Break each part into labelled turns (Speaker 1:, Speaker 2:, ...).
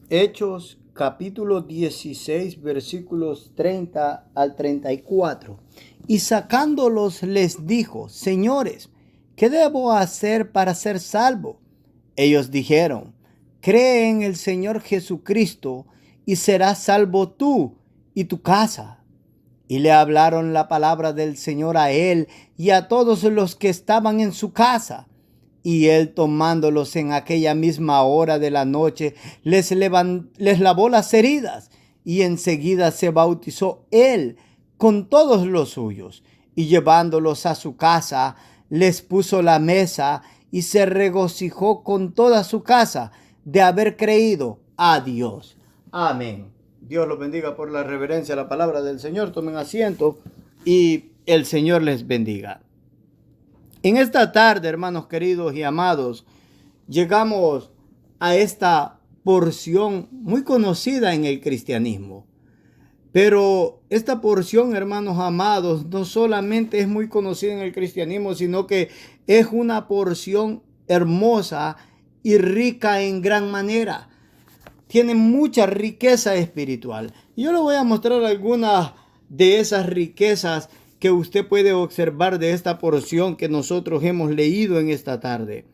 Speaker 1: Hechos capítulo 16 versículos 30 al 34. Y sacándolos les dijo: Señores, ¿qué debo hacer para ser salvo? Ellos dijeron: Cree en el Señor Jesucristo y serás salvo tú y tu casa. Y le hablaron la palabra del Señor a él y a todos los que estaban en su casa. Y él, tomándolos en aquella misma hora de la noche, les lavó las heridas, y enseguida se bautizó él con todos los suyos, y llevándolos a su casa, les puso la mesa, y se regocijó con toda su casa de haber creído a Dios. Amén. Dios los bendiga por la reverencia a la palabra del Señor. Tomen asiento y el Señor les bendiga. En esta tarde, hermanos queridos y amados, llegamos a esta porción muy conocida en el cristianismo. Pero esta porción, hermanos amados, no solamente es muy conocida en el cristianismo, sino que es una porción hermosa y rica en gran manera. Tiene mucha riqueza espiritual. Yo le voy a mostrar algunas de esas riquezas que usted puede observar de esta porción que nosotros hemos leído en esta tarde.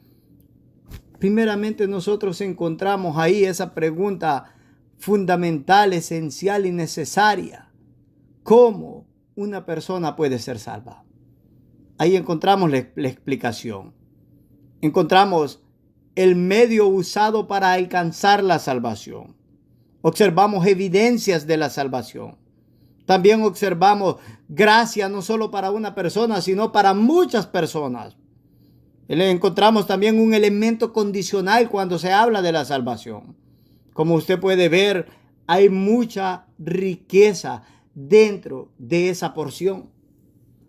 Speaker 1: Primeramente, nosotros encontramos ahí esa pregunta fundamental, esencial y necesaria: ¿cómo una persona puede ser salva? Ahí encontramos la explicación. Encontramos el medio usado para alcanzar la salvación. Observamos evidencias de la salvación. También observamos gracia no solo para una persona, sino para muchas personas. Le encontramos también un elemento condicional cuando se habla de la salvación. Como usted puede ver, hay mucha riqueza dentro de esa porción.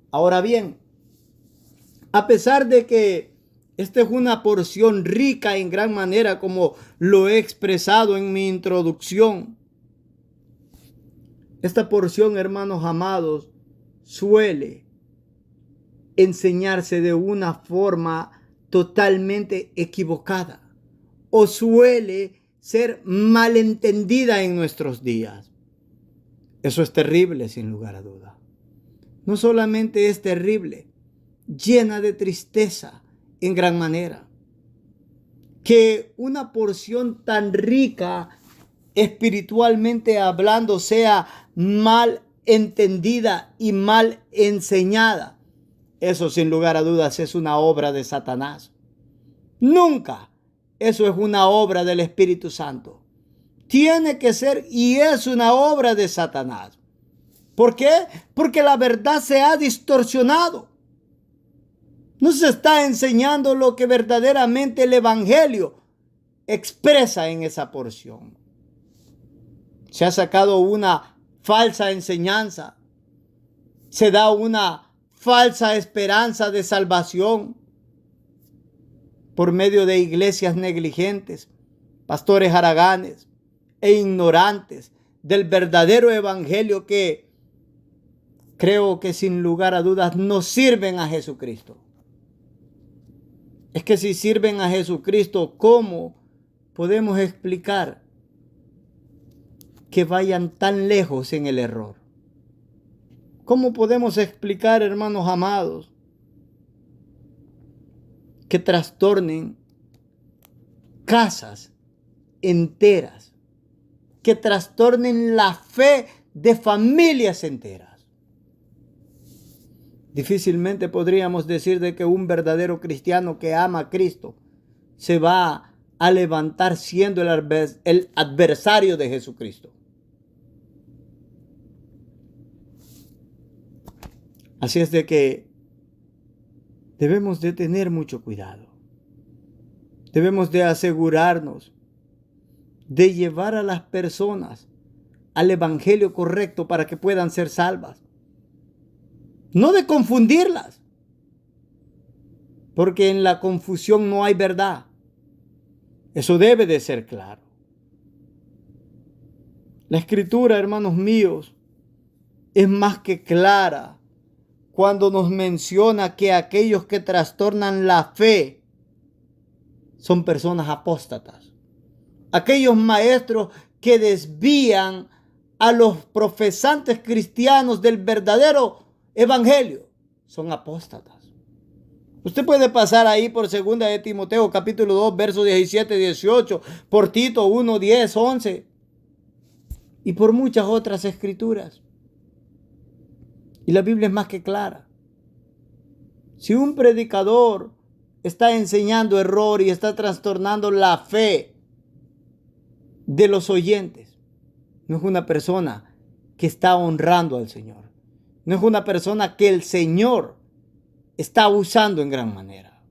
Speaker 1: Ahora bien, a pesar de que esta es una porción rica en gran manera, como lo he expresado en mi introducción, esta porción, hermanos amados, suele enseñarse de una forma totalmente equivocada o suele ser malentendida en nuestros días. Eso es terrible, sin lugar a duda. No solamente es terrible, llena de tristeza en gran manera, que una porción tan rica espiritualmente hablando sea mal entendida y mal enseñada. Eso, sin lugar a dudas, es una obra de Satanás. Nunca eso es una obra del Espíritu Santo. Tiene que ser y es una obra de Satanás. ¿Por qué? Porque la verdad se ha distorsionado. No se está enseñando lo que verdaderamente el Evangelio expresa en esa porción. Se ha sacado una falsa enseñanza. Se da una falsa esperanza de salvación por medio de iglesias negligentes, pastores haraganes e ignorantes del verdadero evangelio que creo que sin lugar a dudas no sirven a Jesucristo. Es que si sirven a Jesucristo, ¿cómo podemos explicar que vayan tan lejos en el error? ¿Cómo podemos explicar, hermanos amados, que trastornen casas enteras, que trastornen la fe de familias enteras? Difícilmente podríamos decir de que un verdadero cristiano que ama a Cristo se va a levantar siendo el adversario de Jesucristo. Así es de que debemos de tener mucho cuidado. Debemos de asegurarnos de llevar a las personas al evangelio correcto para que puedan ser salvas. No de confundirlas, porque en la confusión no hay verdad. Eso debe de ser claro. La Escritura, hermanos míos, es más que clara cuando nos menciona que aquellos que trastornan la fe son personas apóstatas aquellos maestros que desvían a los profesantes cristianos del verdadero evangelio, son apóstatas. Usted puede pasar ahí por 2 de Timoteo capítulo 2 versos 17 y 18, por Tito 1, 10, 11 y por muchas otras escrituras. Y la Biblia es más que clara. Si un predicador está enseñando error y está trastornando la fe de los oyentes, no es una persona que está honrando al Señor. No es una persona que el Señor está usando en gran manera.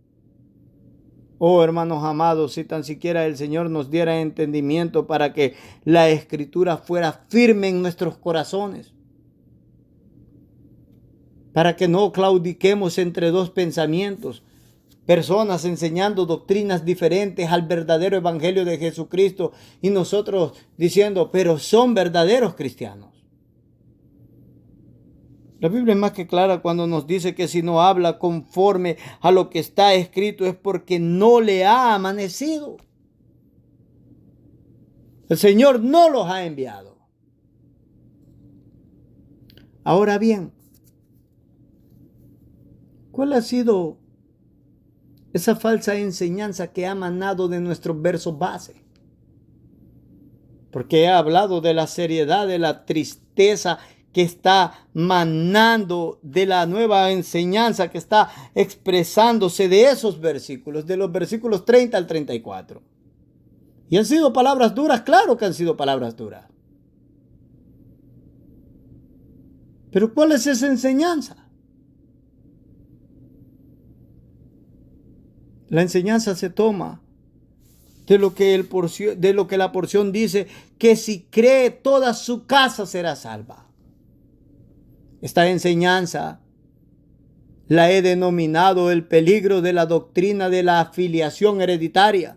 Speaker 1: Oh, hermanos amados, si tan siquiera el Señor nos diera entendimiento para que la Escritura fuera firme en nuestros corazones, para que no claudiquemos entre dos pensamientos, personas enseñando doctrinas diferentes al verdadero evangelio de Jesucristo y nosotros diciendo, pero son verdaderos cristianos. La Biblia es más que clara cuando nos dice que si no habla conforme a lo que está escrito es porque no le ha amanecido. El Señor no los ha enviado. Ahora bien, ¿cuál ha sido esa falsa enseñanza que ha emanado de nuestros versos base? Porque he hablado de la seriedad, de la tristeza que está manando de la nueva enseñanza que está expresándose de esos versículos, de los versículos 30 al 34. ¿Y han sido palabras duras? Claro que han sido palabras duras. Pero ¿cuál es esa enseñanza? La enseñanza se toma de lo que la porción dice, que si cree toda su casa será salva. Esta enseñanza la he denominado el peligro de la doctrina de la afiliación hereditaria.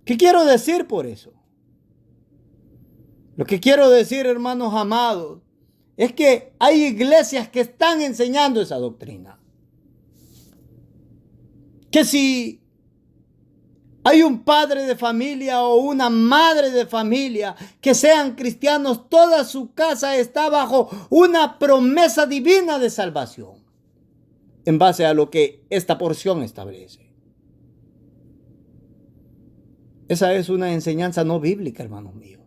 Speaker 1: ¿Qué quiero decir por eso? Lo que quiero decir, hermanos amados, es que hay iglesias que están enseñando esa doctrina. Que si hay un padre de familia o una madre de familia que sean cristianos, toda su casa está bajo una promesa divina de salvación, en base a lo que esta porción establece. Esa es una enseñanza no bíblica, hermanos míos.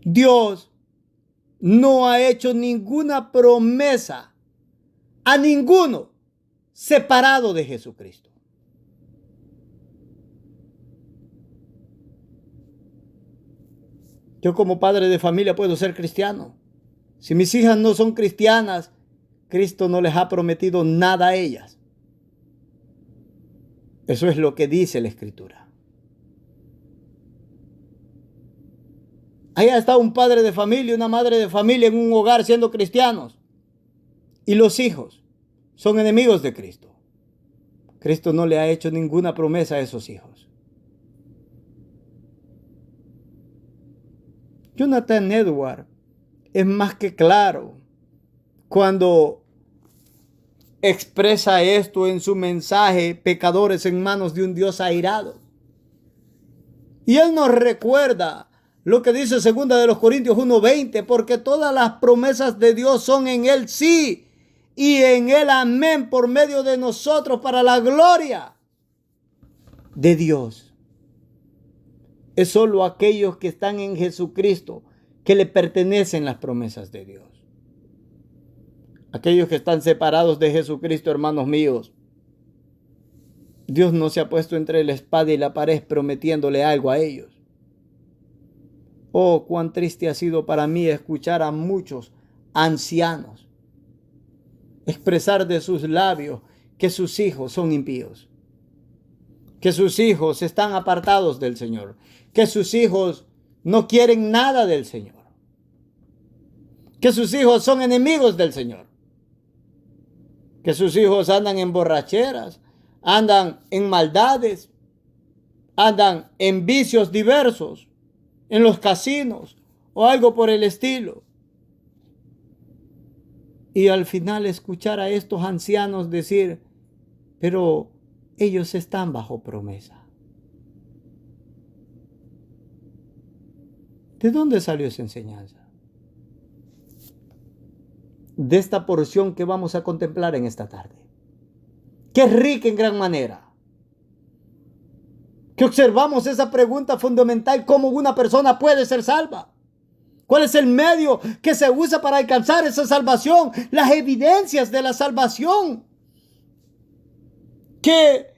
Speaker 1: Dios no ha hecho ninguna promesa a ninguno separado de Jesucristo. Yo como padre de familia puedo ser cristiano. Si mis hijas no son cristianas, Cristo no les ha prometido nada a ellas. Eso es lo que dice la Escritura. Allá está un padre de familia, una madre de familia en un hogar siendo cristianos. Y los hijos son enemigos de Cristo. Cristo no le ha hecho ninguna promesa a esos hijos. Jonathan Edwards es más que claro cuando expresa esto en su mensaje, Pecadores en manos de un Dios airado. Y él nos recuerda lo que dice 2 de Corintios 1:20, porque todas las promesas de Dios son en él sí y en él amén por medio de nosotros para la gloria de Dios. Es solo aquellos que están en Jesucristo que le pertenecen las promesas de Dios. Aquellos que están separados de Jesucristo, hermanos míos, Dios no se ha puesto entre la espada y la pared prometiéndole algo a ellos. Oh, cuán triste ha sido para mí escuchar a muchos ancianos expresar de sus labios que sus hijos son impíos, que sus hijos están apartados del Señor, que sus hijos no quieren nada del Señor, que sus hijos son enemigos del Señor, que sus hijos andan en borracheras, andan en maldades, andan en vicios diversos, en los casinos o algo por el estilo. Y al final escuchar a estos ancianos decir, pero ellos están bajo promesa. ¿De dónde salió esa enseñanza? De esta porción que vamos a contemplar en esta tarde, que es rica en gran manera. Que observamos esa pregunta fundamental: ¿cómo una persona puede ser salva? ¿Cuál es el medio que se usa para alcanzar esa salvación? Las evidencias de la salvación. Que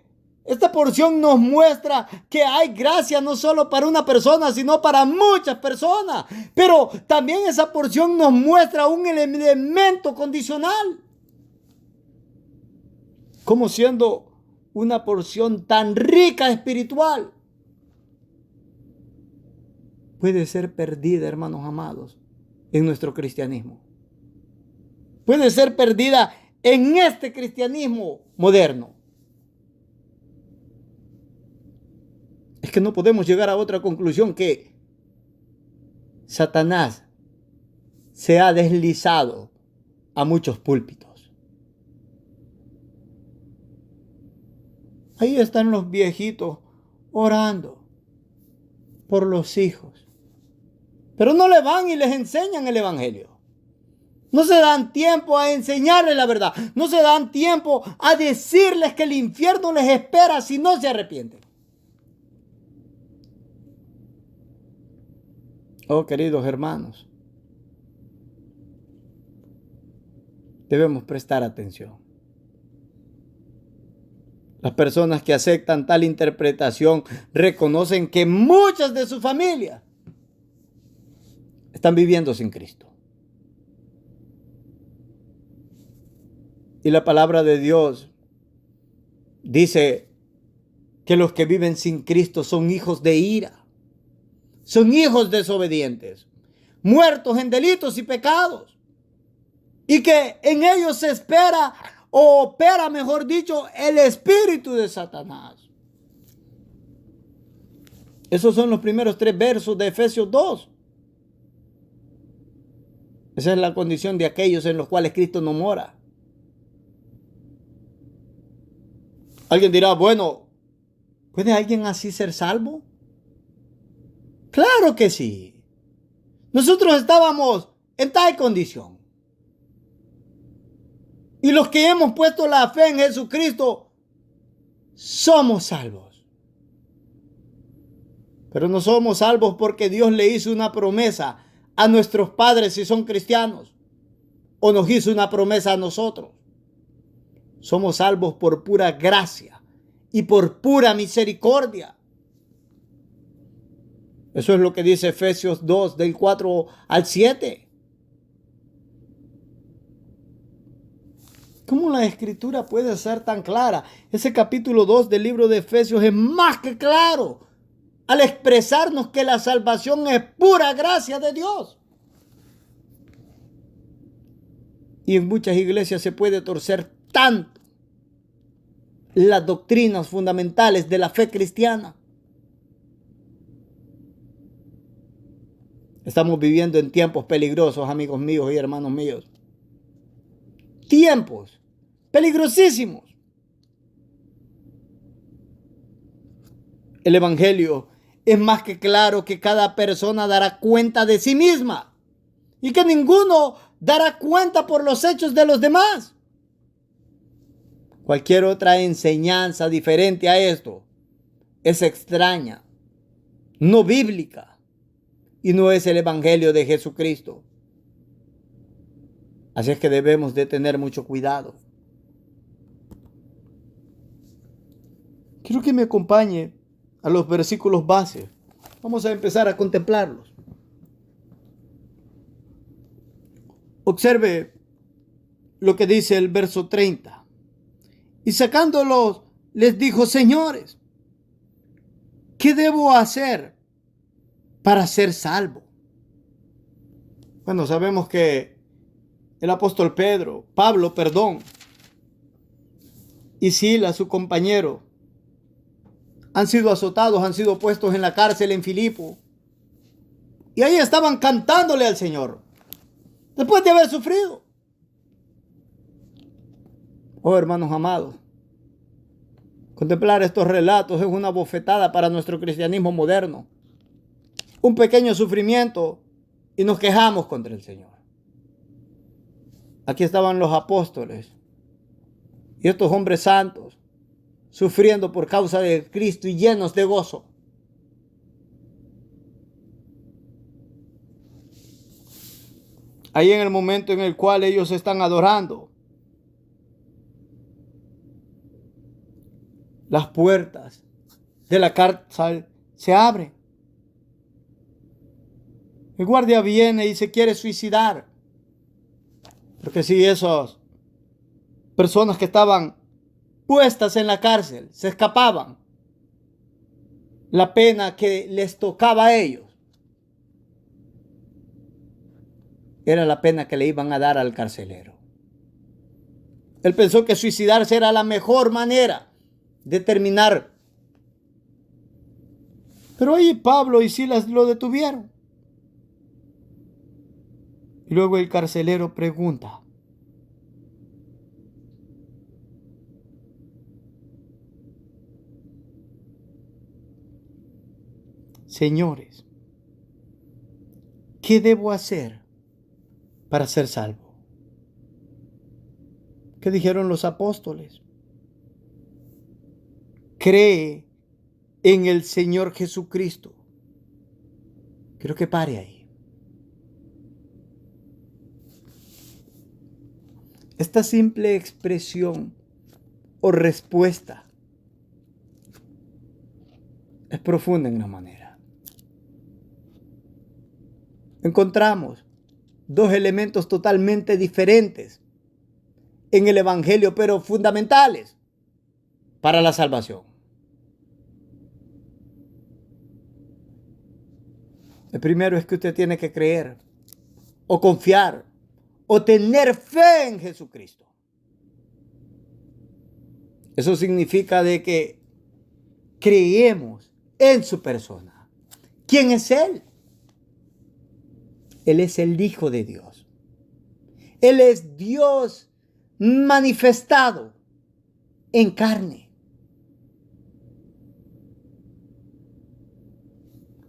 Speaker 1: esta porción nos muestra que hay gracia no solo para una persona, sino para muchas personas. Pero también esa porción nos muestra un elemento condicional. Como siendo una porción tan rica espiritual, puede ser perdida, hermanos amados, en nuestro cristianismo. Puede ser perdida en este cristianismo moderno. Es que no podemos llegar a otra conclusión que Satanás se ha deslizado a muchos púlpitos. Ahí están los viejitos orando por los hijos, pero no le van y les enseñan el evangelio. No se dan tiempo a enseñarles la verdad. No se dan tiempo a decirles que el infierno les espera si no se arrepienten. Oh, queridos hermanos, debemos prestar atención. Las personas que aceptan tal interpretación reconocen que muchas de sus familias están viviendo sin Cristo. Y la palabra de Dios dice que los que viven sin Cristo son hijos de ira, son hijos desobedientes, muertos en delitos y pecados, y que en ellos se espera o opera, mejor dicho, el espíritu de Satanás. Esos son los primeros 3 versos de Efesios 2. Esa es la condición de aquellos en los cuales Cristo no mora. Alguien dirá, bueno, ¿puede alguien así ser salvo? Claro que sí. Nosotros estábamos en tal condición. Y los que hemos puesto la fe en Jesucristo somos salvos. Pero no somos salvos porque Dios le hizo una promesa a nuestros padres si son cristianos, o nos hizo una promesa a nosotros. Somos salvos por pura gracia y por pura misericordia. Eso es lo que dice Efesios 2, del 4 al 7. ¿Cómo la escritura puede ser tan clara? Ese capítulo 2 del libro de Efesios es más que claro al expresarnos que la salvación es pura gracia de Dios. Y en muchas iglesias se puede torcer tanto las doctrinas fundamentales de la fe cristiana. Estamos viviendo en tiempos peligrosos, amigos míos y hermanos míos. Tiempos peligrosísimos. El evangelio es más que claro que cada persona dará cuenta de sí misma y que ninguno dará cuenta por los hechos de los demás. Cualquier otra enseñanza diferente a esto es extraña, no bíblica, y no es el evangelio de Jesucristo. Así es que debemos de tener mucho cuidado. Quiero que me acompañe a los versículos base. Vamos a empezar a contemplarlos. Observe lo que dice el verso 30. Y sacándolos, les dijo: señores, ¿qué debo hacer para ser salvo? Bueno, sabemos que el apóstol Pablo, y Silas, su compañero, han sido azotados, han sido puestos en la cárcel en Filipo. Y ahí estaban cantándole al Señor, después de haber sufrido. Oh, hermanos amados, contemplar estos relatos es una bofetada para nuestro cristianismo moderno. un pequeño sufrimiento y nos quejamos contra el Señor. Aquí estaban los apóstoles y estos hombres santos sufriendo por causa de Cristo y llenos de gozo. Ahí en el momento en el cual ellos están adorando, las puertas de la cárcel se abren. El guardia viene y se quiere suicidar. Porque si esas personas que estaban puestas en la cárcel se escapaban, la pena que les tocaba a ellos era la pena que le iban a dar al carcelero. Él pensó que suicidarse era la mejor manera de terminar. Pero ahí Pablo y Silas lo detuvieron. Y luego el carcelero pregunta: señores, ¿qué debo hacer para ser salvo? ¿Qué dijeron los apóstoles? Cree en el Señor Jesucristo. Quiero que pare ahí. Esta simple expresión o respuesta es profunda en una manera. Encontramos dos elementos totalmente diferentes en el Evangelio, pero fundamentales para la salvación. El primero es que usted tiene que creer o confiar o tener fe en Jesucristo. Eso significa de que creemos en su persona. ¿Quién es Él? Él es el Hijo de Dios. Él es Dios manifestado en carne.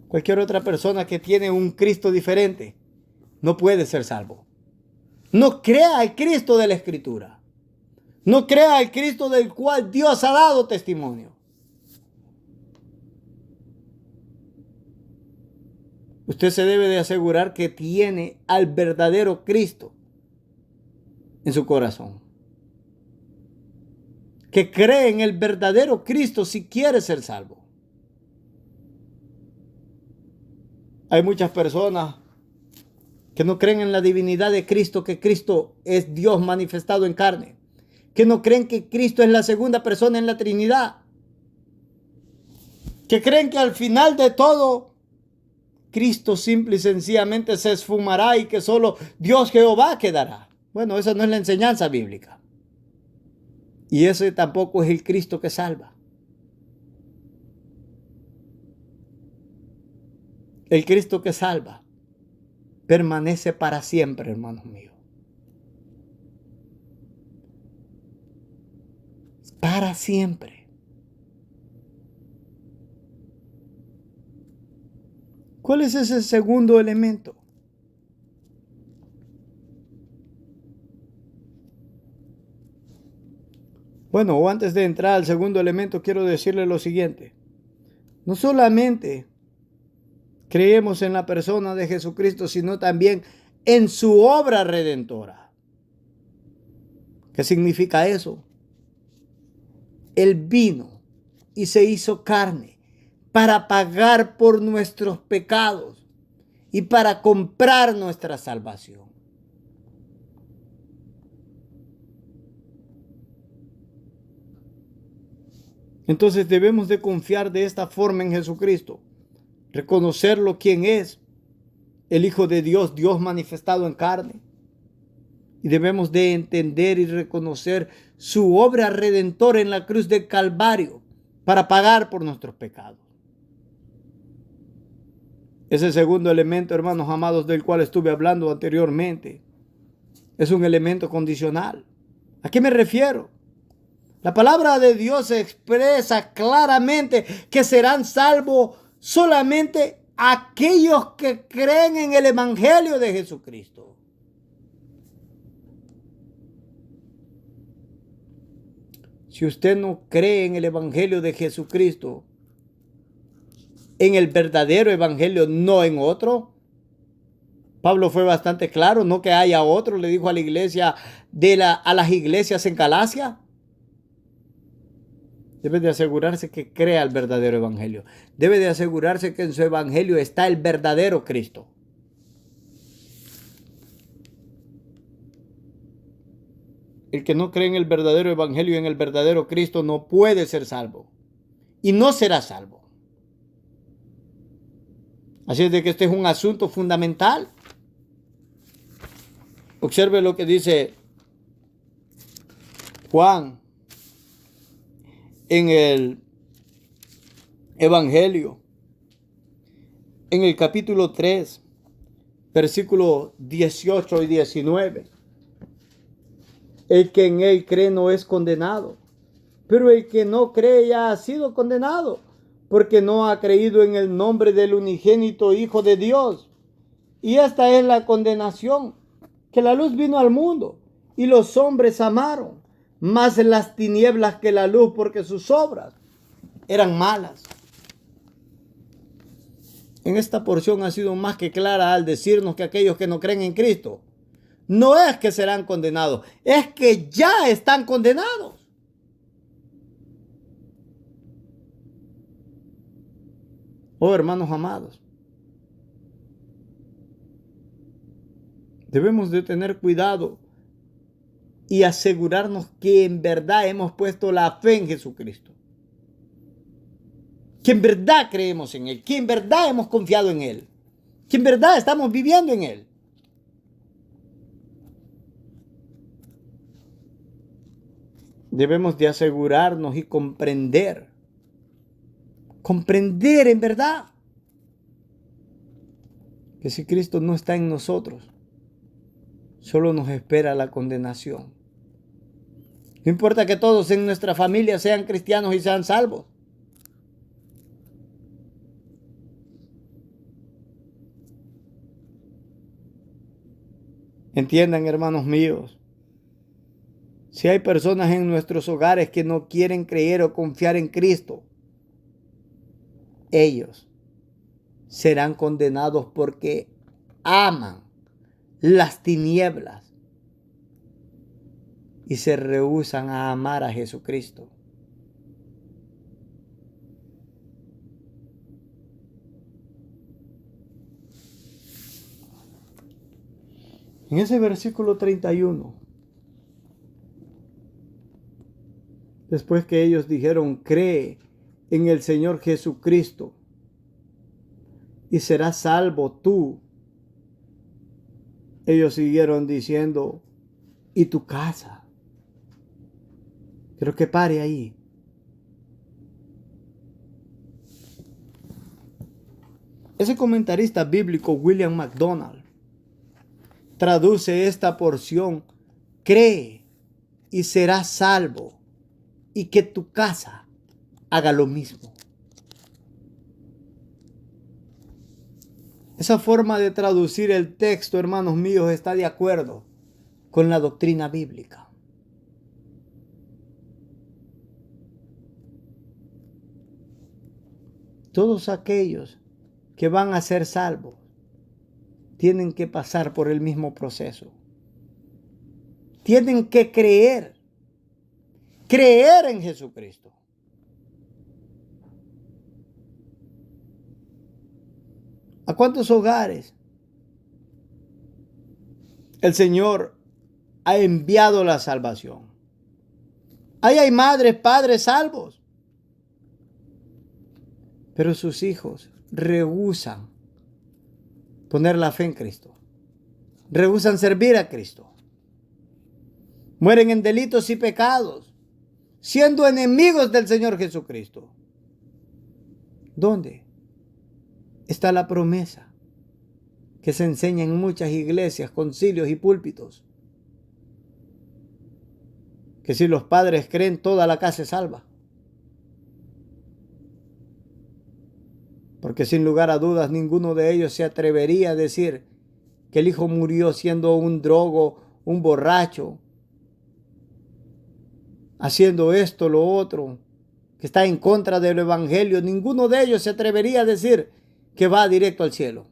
Speaker 1: Cualquier otra persona que tiene un Cristo diferente no puede ser salvo. No crea al Cristo de la Escritura. No crea al Cristo del cual Dios ha dado testimonio. Usted se debe de asegurar que tiene al verdadero Cristo en su corazón. Que cree en el verdadero Cristo si quiere ser salvo. Hay muchas personas que no creen en la divinidad de Cristo, que Cristo es Dios manifestado en carne, que no creen que Cristo es la segunda persona en la Trinidad, que creen que al final de todo Cristo simple y sencillamente se esfumará y que solo Dios Jehová quedará. Bueno, esa no es la enseñanza bíblica. Y ese tampoco es el Cristo que salva. El Cristo que salva permanece para siempre, hermanos míos. Para siempre. ¿Cuál es ese segundo elemento? Bueno, antes de entrar al segundo elemento, quiero decirle lo siguiente. No solamente creemos en la persona de Jesucristo, sino también en su obra redentora. ¿Qué significa eso? Él vino y se hizo carne para pagar por nuestros pecados y para comprar nuestra salvación. Entonces debemos de confiar de esta forma en Jesucristo, reconocerlo quien es, el Hijo de Dios, Dios manifestado en carne. Y debemos de entender y reconocer su obra redentora en la cruz del Calvario para pagar por nuestros pecados. Ese segundo elemento, hermanos amados, del cual estuve hablando anteriormente, es un elemento condicional. ¿A qué me refiero? La palabra de Dios expresa claramente que serán salvos solamente aquellos que creen en el Evangelio de Jesucristo. Si usted no cree en el Evangelio de Jesucristo, en el verdadero Evangelio, no en otro, Pablo fue bastante claro, no que haya otro, le dijo a la iglesia, a las iglesias en Galacia. Debe de asegurarse que crea el verdadero evangelio. Debe de asegurarse que en su evangelio está el verdadero Cristo. El que no cree en el verdadero evangelio y en el verdadero Cristo no puede ser salvo. Y no será salvo. Así es de que este es un asunto fundamental. Observe lo que dice Juan en el Evangelio, en el capítulo 3, versículos 18 y 19. El que en él cree no es condenado, pero el que no cree ya ha sido condenado, porque no ha creído en el nombre del unigénito Hijo de Dios. Y esta es la condenación, que la luz vino al mundo, y los hombres amaron más las tinieblas que la luz, porque sus obras eran malas. En esta porción ha sido más que clara al decirnos que aquellos que no creen en Cristo no es que serán condenados, es que ya están condenados. Oh, hermanos amados, debemos de tener cuidado y asegurarnos que en verdad hemos puesto la fe en Jesucristo. Que en verdad creemos en Él, que en verdad hemos confiado en Él, que en verdad estamos viviendo en Él. Debemos de asegurarnos y comprender en verdad que si Cristo no está en nosotros, solo nos espera la condenación. No importa que todos en nuestra familia sean cristianos y sean salvos. Entiendan, hermanos míos, si hay personas en nuestros hogares que no quieren creer o confiar en Cristo, ellos serán condenados porque aman las tinieblas y se rehúsan a amar a Jesucristo. En ese versículo 31, después que ellos dijeron, cree en el Señor Jesucristo y serás salvo tú, ellos siguieron diciendo, y tu casa. Creo que pare ahí. Ese comentarista bíblico, William MacDonald, traduce esta porción, cree y serás salvo, y que tu casa haga lo mismo. Esa forma de traducir el texto, hermanos míos, está de acuerdo con la doctrina bíblica. Todos aquellos que van a ser salvos tienen que pasar por el mismo proceso. Tienen que creer en Jesucristo. ¿A cuántos hogares el Señor ha enviado la salvación? Ahí hay madres, padres salvos, pero sus hijos rehúsan poner la fe en Cristo. Rehúsan servir a Cristo. Mueren en delitos y pecados, siendo enemigos del Señor Jesucristo. ¿Dónde está la promesa que se enseña en muchas iglesias, concilios y púlpitos? Que si los padres creen, toda la casa es salva. Porque sin lugar a dudas ninguno de ellos se atrevería a decir que el hijo murió siendo un drogo, un borracho, haciendo esto, lo otro, que está en contra del evangelio. Ninguno de ellos se atrevería a decir que va directo al cielo.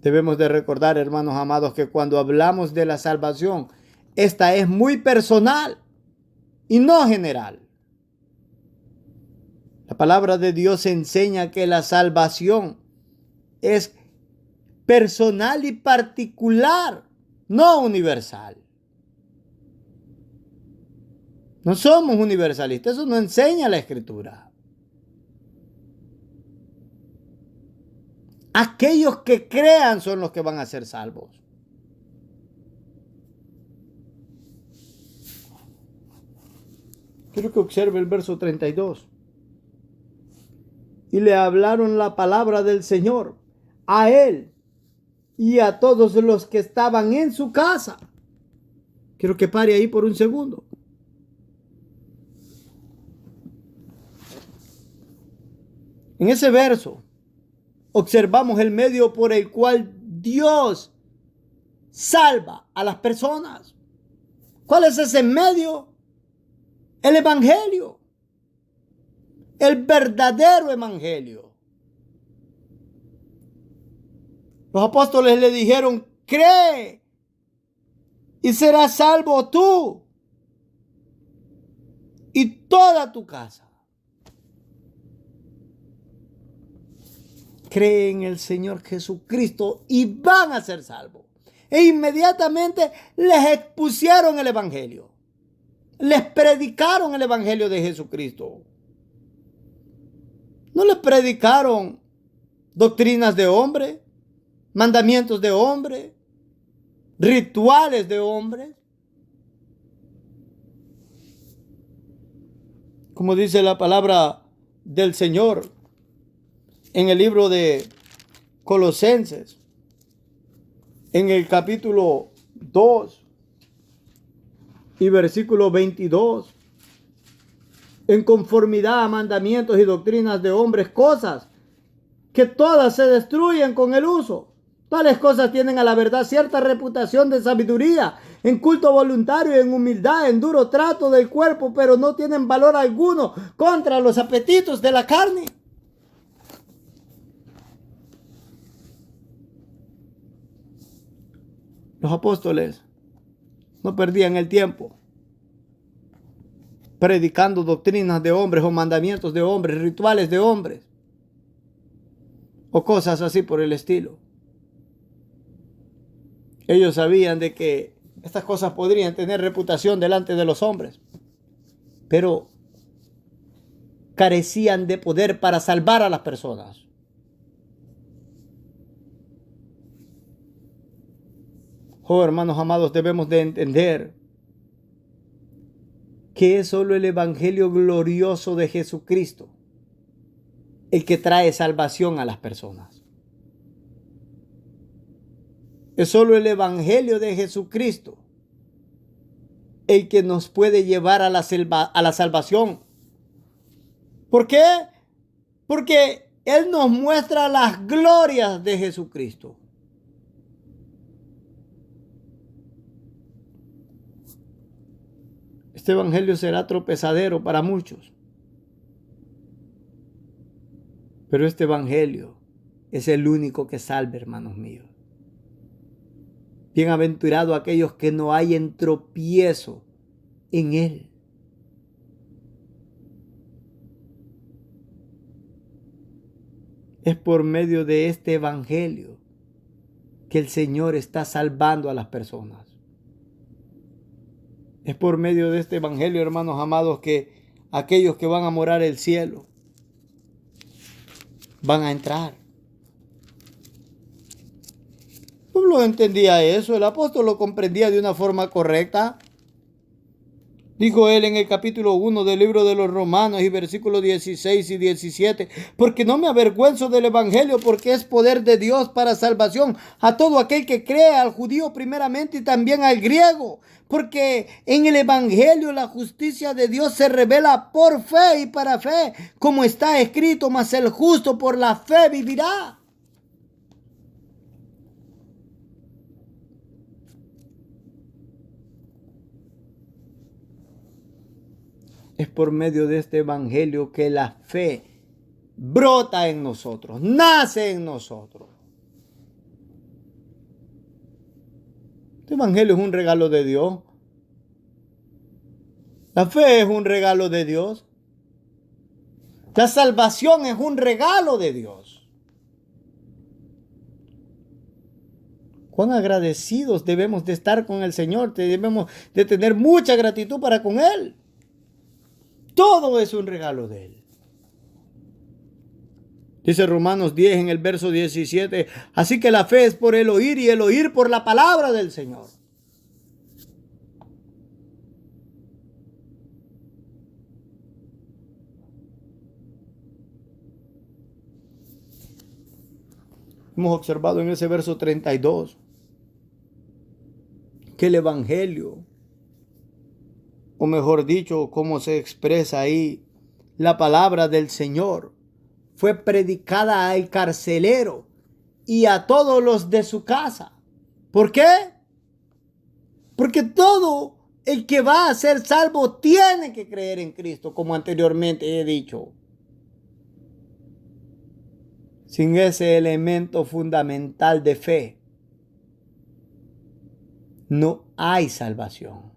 Speaker 1: Debemos de recordar, hermanos amados, que cuando hablamos de la salvación, esta es muy personal y no general. La palabra de Dios enseña que la salvación es personal y particular, no universal. No somos universalistas, eso no enseña la Escritura. Aquellos que crean son los que van a ser salvos. Quiero que observe el verso 32. Y le hablaron la palabra del Señor a él y a todos los que estaban en su casa. Quiero que pare ahí por un segundo. En ese verso observamos el medio por el cual Dios salva a las personas. ¿Cuál es ese medio? El evangelio. El verdadero evangelio. Los apóstoles le dijeron: cree y serás salvo tú y toda tu casa. Cree en el Señor Jesucristo y van a ser salvos. E inmediatamente les expusieron el evangelio. Les predicaron el evangelio de Jesucristo. No les predicaron doctrinas de hombre, mandamientos de hombre, rituales de hombres. Como dice la palabra del Señor en el libro de Colosenses, en el capítulo 2 y versículo 22, en conformidad a mandamientos y doctrinas de hombres, cosas que todas se destruyen con el uso. Tales cosas tienen a la verdad cierta reputación de sabiduría, en culto voluntario, en humildad, en duro trato del cuerpo, pero no tienen valor alguno contra los apetitos de la carne. Los apóstoles no perdían el tiempo predicando doctrinas de hombres o mandamientos de hombres, rituales de hombres o cosas así por el estilo. Ellos sabían de que estas cosas podrían tener reputación delante de los hombres, pero carecían de poder para salvar a las personas. Oh, hermanos amados, debemos de entender que es solo el evangelio glorioso de Jesucristo el que trae salvación a las personas. Es solo el evangelio de Jesucristo el que nos puede llevar a la salvación. ¿Por qué? Porque Él nos muestra las glorias de Jesucristo. Este evangelio será tropezadero para muchos, pero este evangelio es el único que salva, hermanos míos. Bienaventurados aquellos que no hayan tropiezo en él. Es por medio de este evangelio que el Señor está salvando a las personas. Es por medio de este evangelio, hermanos amados, que aquellos que van a morar el cielo van a entrar. Pablo entendía eso, el apóstol lo comprendía de una forma correcta. Dijo él en el capítulo 1 del libro de los Romanos y versículos 16 y 17, porque no me avergüenzo del evangelio, porque es poder de Dios para salvación a todo aquel que cree, al judío primeramente y también al griego, porque en el evangelio la justicia de Dios se revela por fe y para fe, como está escrito, mas el justo por la fe vivirá. Es por medio de este evangelio que la fe brota en nosotros, nace en nosotros. Este evangelio es un regalo de Dios. La fe es un regalo de Dios. La salvación es un regalo de Dios. Cuán agradecidos debemos de estar con el Señor. Debemos de tener mucha gratitud para con Él. Todo es un regalo de Él. Dice Romanos 10 en el verso 17. Así que la fe es por el oír y el oír por la palabra del Señor. Hemos observado en ese verso 32 que el evangelio, o mejor dicho, como se expresa ahí, la palabra del Señor, fue predicada al carcelero y a todos los de su casa. ¿Por qué? Porque todo el que va a ser salvo tiene que creer en Cristo, como anteriormente he dicho. Sin ese elemento fundamental de fe, no hay salvación.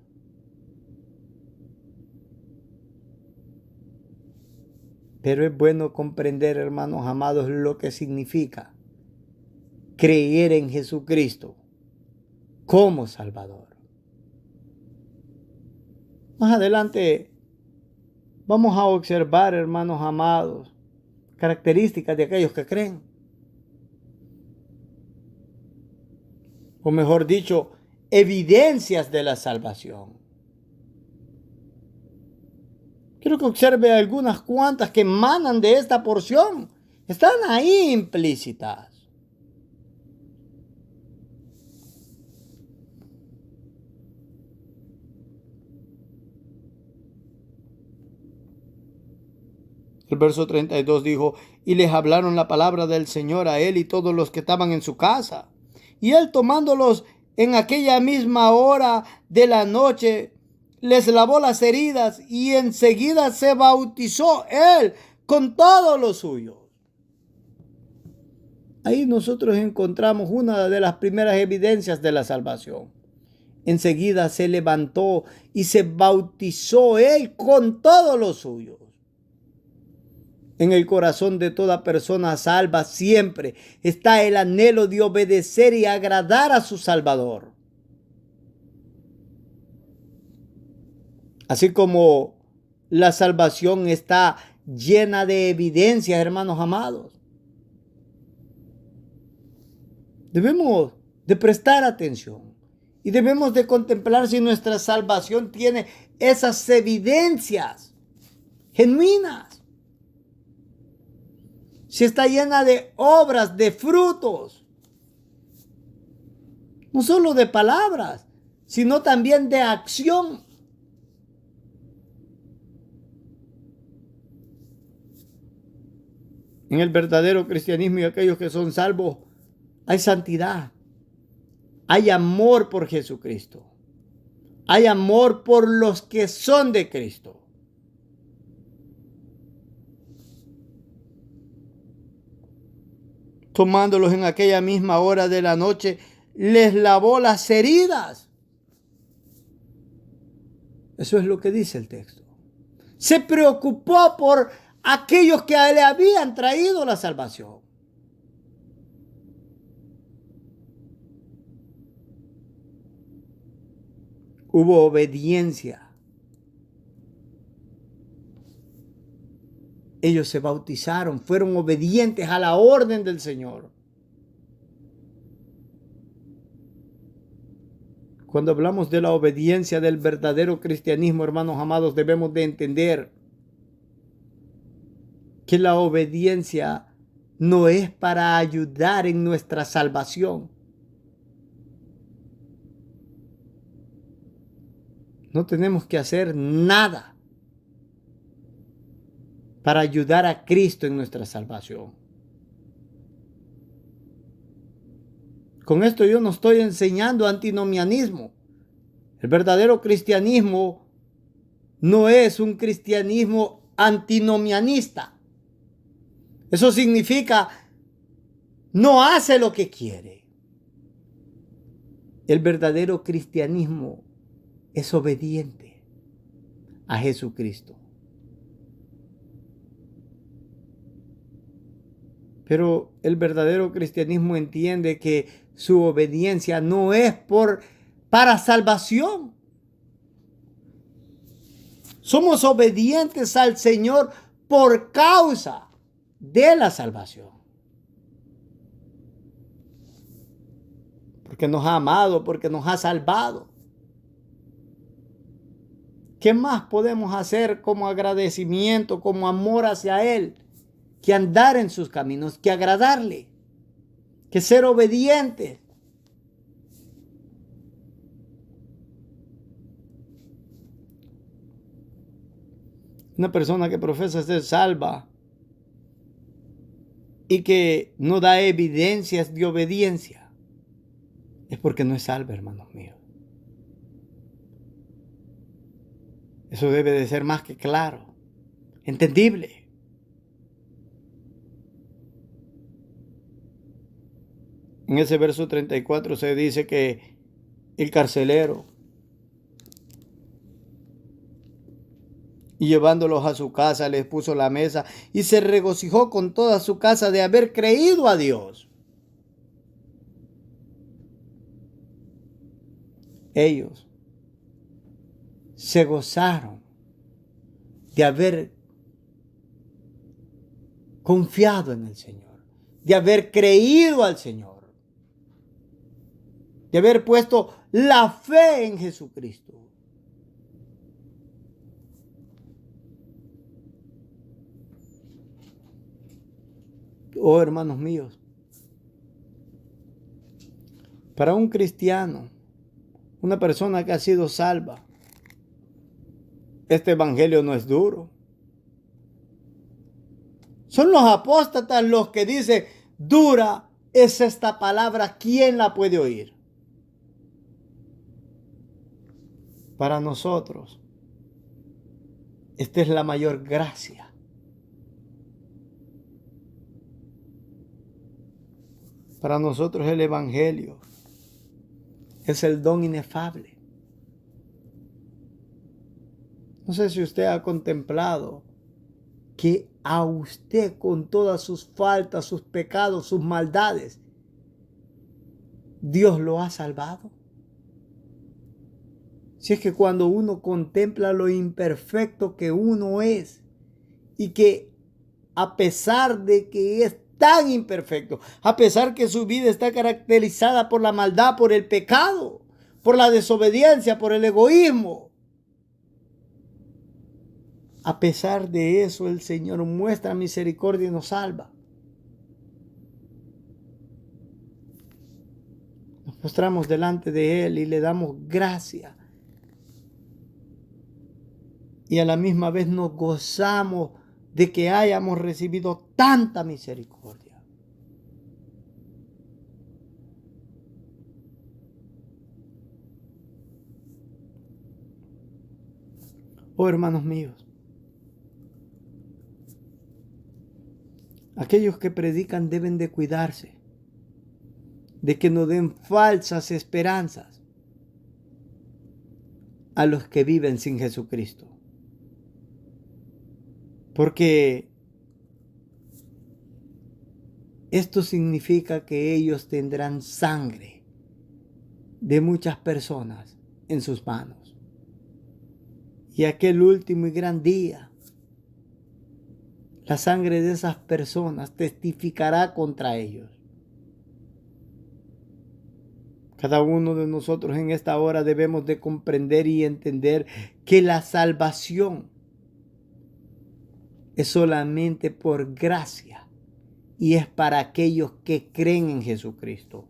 Speaker 1: Pero es bueno comprender, hermanos amados, lo que significa creer en Jesucristo como Salvador. Más adelante vamos a observar, hermanos amados, características de aquellos que creen. O mejor dicho, evidencias de la salvación. Quiero que observe algunas cuantas que emanan de esta porción. Están ahí implícitas. El verso 32 dijo, y les hablaron la palabra del Señor a él y todos los que estaban en su casa. Y él tomándolos en aquella misma hora de la noche, les lavó las heridas y enseguida se bautizó él con todos los suyos. Ahí nosotros encontramos una de las primeras evidencias de la salvación. Enseguida se levantó y se bautizó él con todos los suyos. En el corazón de toda persona salva siempre está el anhelo de obedecer y agradar a su Salvador. Así como la salvación está llena de evidencias, hermanos amados. Debemos de prestar atención y debemos de contemplar si nuestra salvación tiene esas evidencias genuinas. Si está llena de obras, de frutos, no solo de palabras, sino también de acción. En el verdadero cristianismo y aquellos que son salvos, hay santidad, hay amor por Jesucristo, hay amor por los que son de Cristo. Tomándolos en aquella misma hora de la noche, les lavó las heridas. Eso es lo que dice el texto. Se preocupó por aquellos que le habían traído la salvación. Hubo obediencia. Ellos se bautizaron, fueron obedientes a la orden del Señor. Cuando hablamos de la obediencia del verdadero cristianismo, hermanos amados, debemos de entender que la obediencia no es para ayudar en nuestra salvación. No tenemos que hacer nada para ayudar a Cristo en nuestra salvación. Con esto yo no estoy enseñando antinomianismo. El verdadero cristianismo no es un cristianismo antinomianista. Eso significa no hace lo que quiere. El verdadero cristianismo es obediente a Jesucristo. Pero el verdadero cristianismo entiende que su obediencia no es para salvación. Somos obedientes al Señor por causa de la salvación. Porque nos ha amado, porque nos ha salvado. ¿Qué más podemos hacer como agradecimiento, como amor hacia Él? Que andar en sus caminos, que agradarle, que ser obedientes. Una persona que profesa ser salva y que no da evidencias de obediencia es porque no es salva, hermanos míos. Eso debe de ser más que claro, entendible. En ese verso 34 se dice que el carcelero, y llevándolos a su casa, les puso la mesa y se regocijó con toda su casa de haber creído a Dios. Ellos se gozaron de haber confiado en el Señor, de haber creído al Señor, de haber puesto la fe en Jesucristo. Oh, hermanos míos, para un cristiano, una persona que ha sido salva, este evangelio no es duro. Son los apóstatas los que dicen, dura es esta palabra, ¿quién la puede oír? Para nosotros, esta es la mayor gracia. Para nosotros el evangelio es el don inefable. No sé si usted ha contemplado que a usted, con todas sus faltas, sus pecados, sus maldades, Dios lo ha salvado. Si es que cuando uno contempla lo imperfecto que uno es y que a pesar de que es tan imperfecto, a pesar que su vida está caracterizada por la maldad, por el pecado, por la desobediencia, por el egoísmo, a pesar de eso el Señor muestra misericordia y nos salva. Nos postramos delante de Él y le damos gracia. Y a la misma vez nos gozamos de que hayamos recibido tanta misericordia. Oh, hermanos míos, aquellos que predican deben de cuidarse de que no den falsas esperanzas a los que viven sin Jesucristo. Porque esto significa que ellos tendrán sangre de muchas personas en sus manos. Y aquel último y gran día, la sangre de esas personas testificará contra ellos. Cada uno de nosotros en esta hora debemos de comprender y entender que la salvación es solamente por gracia y es para aquellos que creen en Jesucristo.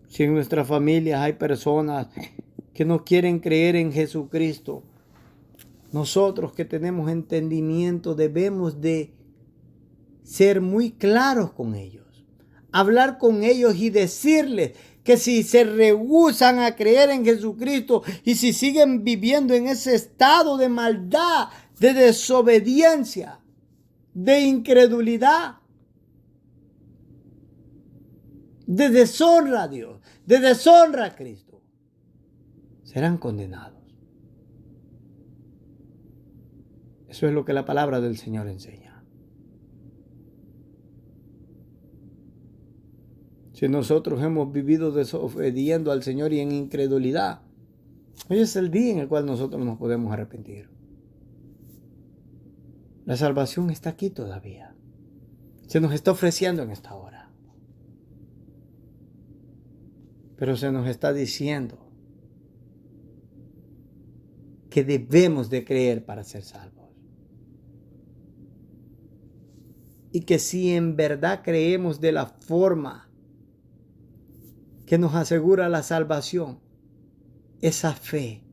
Speaker 1: Si en nuestras familias hay personas que no quieren creer en Jesucristo, nosotros que tenemos entendimiento debemos de ser muy claros con ellos, hablar con ellos y decirles que si se rehúsan a creer en Jesucristo y si siguen viviendo en ese estado de maldad, de desobediencia, de incredulidad, de deshonra a Dios, de deshonra a Cristo, serán condenados. Eso es lo que la palabra del Señor enseña. Si nosotros hemos vivido desobediendo al Señor y en incredulidad, hoy es el día en el cual nosotros nos podemos arrepentir. La salvación está aquí todavía. Se nos está ofreciendo en esta hora. Pero se nos está diciendo que debemos de creer para ser salvos. Y que si en verdad creemos de la forma que nos asegura la salvación, esa fe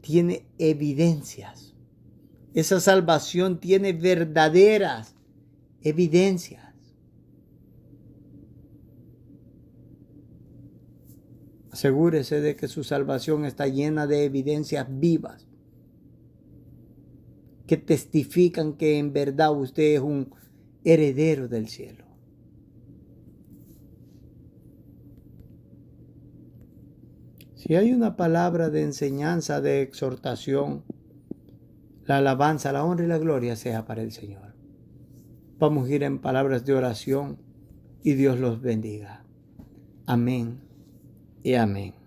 Speaker 1: tiene evidencias. Esa salvación tiene verdaderas evidencias. Asegúrese de que su salvación está llena de evidencias vivas que testifican que en verdad usted es un heredero del cielo. Si hay una palabra de enseñanza, de exhortación, la alabanza, la honra y la gloria sea para el Señor. Vamos a ir en palabras de oración y Dios los bendiga. Amén y amén.